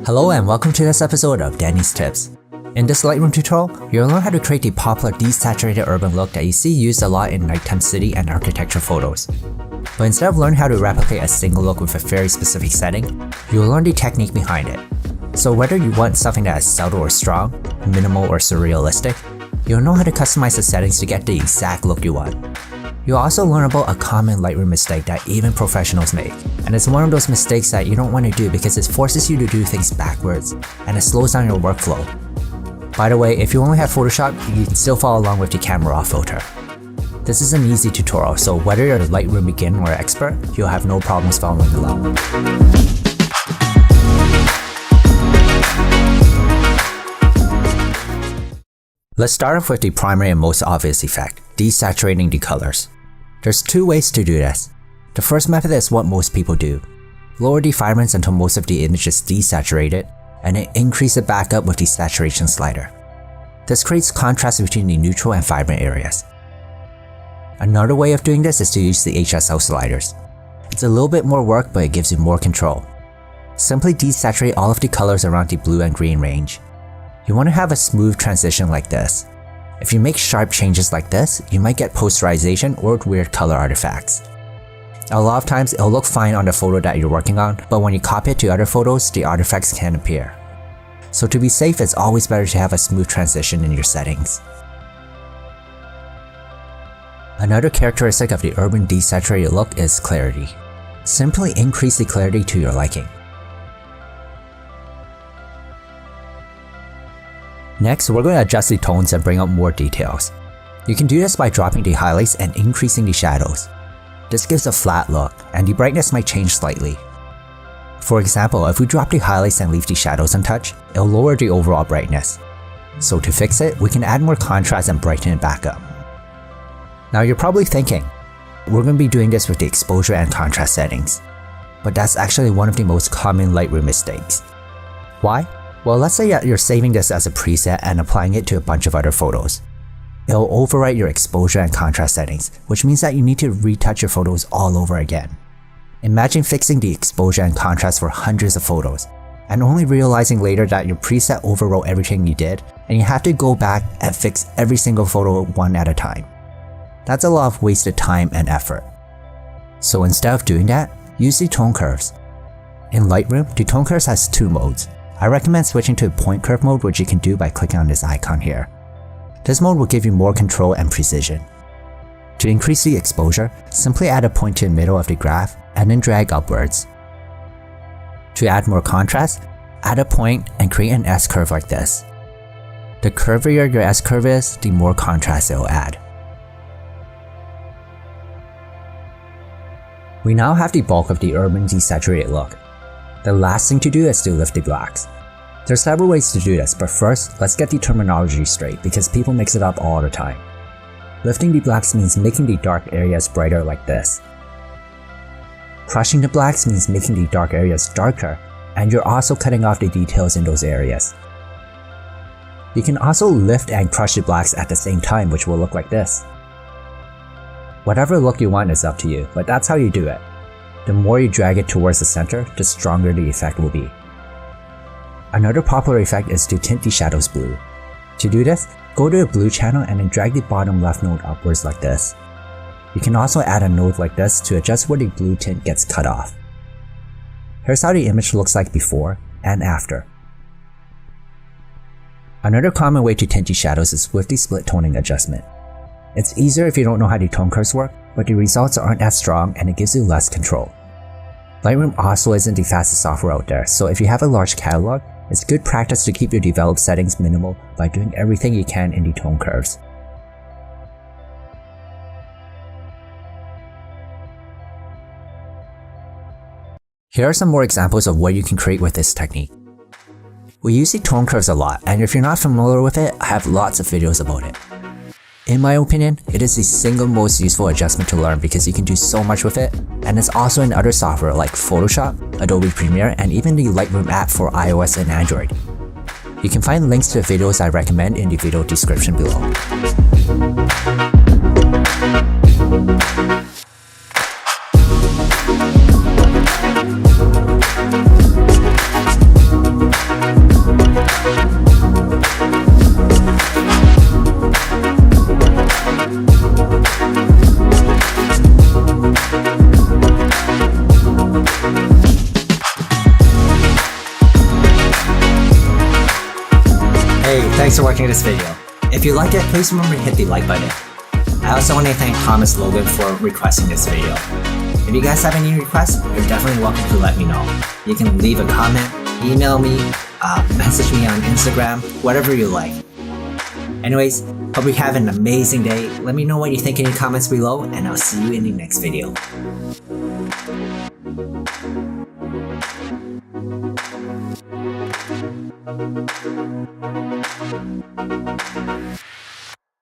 Hello and welcome to this episode of Danny's Tips. In this Lightroom tutorial, you'll learn how to create the popular desaturated urban look that you see used a lot in nighttime city and architecture photos. But instead of learning how to replicate a single look with a very specific setting, you'll learn the technique behind it. So whether you want something that is subtle or strong, minimal or surrealistic, you'll know how to customize the settings to get the exact look you want. You'll also learn about a common Lightroom mistake that even professionals make, and it's one of those mistakes that you don't want to do because it forces you to do things backwards, and it slows down your workflow. By the way, if you only have Photoshop, you can still follow along with the camera off filter. This is an easy tutorial, so whether you're a Lightroom beginner or expert, you'll have no problems following along. Let's start off with the primary and most obvious effect, desaturating the colors. There's two ways to do this. The first method is what most people do. Lower the vibrance until most of the image is desaturated, and then increase it back up with the saturation slider. This creates contrast between the neutral and vibrant areas. Another way of doing this is to use the HSL sliders. It's a little bit more work, but it gives you more control. Simply desaturate all of the colors around the blue and green range. You want to have a smooth transition like this. If you make sharp changes like this, you might get posterization or weird color artifacts. A lot of times it'll look fine on the photo that you're working on, but when you copy it to other photos, the artifacts can appear. So to be safe, it's always better to have a smooth transition in your settings. Another characteristic of the urban desaturated look is clarity. Simply increase the clarity to your liking. Next, we're going to adjust the tones and bring out more details. You can do this by dropping the highlights and increasing the shadows. This gives a flat look, and the brightness might change slightly. For example, if we drop the highlights and leave the shadows untouched, it'll lower the overall brightness. So to fix it, we can add more contrast and brighten it back up. Now you're probably thinking, we're going to be doing this with the exposure and contrast settings. But that's actually one of the most common Lightroom mistakes. Why? Well, let's say that you're saving this as a preset and applying it to a bunch of other photos. It'll overwrite your exposure and contrast settings, which means that you need to retouch your photos all over again. Imagine fixing the exposure and contrast for hundreds of photos, and only realizing later that your preset overwrote everything you did, and you have to go back and fix every single photo one at a time. That's a lot of wasted time and effort. So instead of doing that, use the tone curves. In Lightroom, the tone curves has two modes. I recommend switching to point curve mode, which you can do by clicking on this icon here. This mode will give you more control and precision. To increase the exposure, simply add a point to the middle of the graph and then drag upwards. To add more contrast, add a point and create an S-curve like this. The curvier your S-curve is, the more contrast it will add. We now have the bulk of the urban desaturated look. The last thing to do is to lift the blacks. There's several ways to do this, but first, let's get the terminology straight because people mix it up all the time. Lifting the blacks means making the dark areas brighter like this. Crushing the blacks means making the dark areas darker, and you're also cutting off the details in those areas. You can also lift and crush the blacks at the same time, which will look like this. Whatever look you want is up to you, but that's how you do it. The more you drag it towards the center, the stronger the effect will be. Another popular effect is to tint the shadows blue. To do this, go to the blue channel and then drag the bottom left node upwards like this. You can also add a node like this to adjust where the blue tint gets cut off. Here's how the image looks like before and after. Another common way to tint the shadows is with the split toning adjustment. It's easier if you don't know how the tone curves work, but the results aren't as strong and it gives you less control. Lightroom also isn't the fastest software out there, so if you have a large catalog, it's good practice to keep your developed settings minimal by doing everything you can in the tone curves. Here are some more examples of what you can create with this technique. We use the tone curves a lot, and if you're not familiar with it, I have lots of videos about it. In my opinion, it is the single most useful adjustment to learn because you can do so much with it, and it's also in other software like Photoshop, Adobe Premiere, and even the Lightroom app for iOS and Android. You can find links to the videos I recommend in the video description below. this video. If you liked it, please remember to hit the like button. I also want to thank Thomas Logan for requesting this video. If you guys have any requests, you're definitely welcome to let me know. You can leave a comment, email me, message me on Instagram, whatever you like. Anyways, hope you have an amazing day. Let me know what you think in the comments below, and I'll see you in the next video.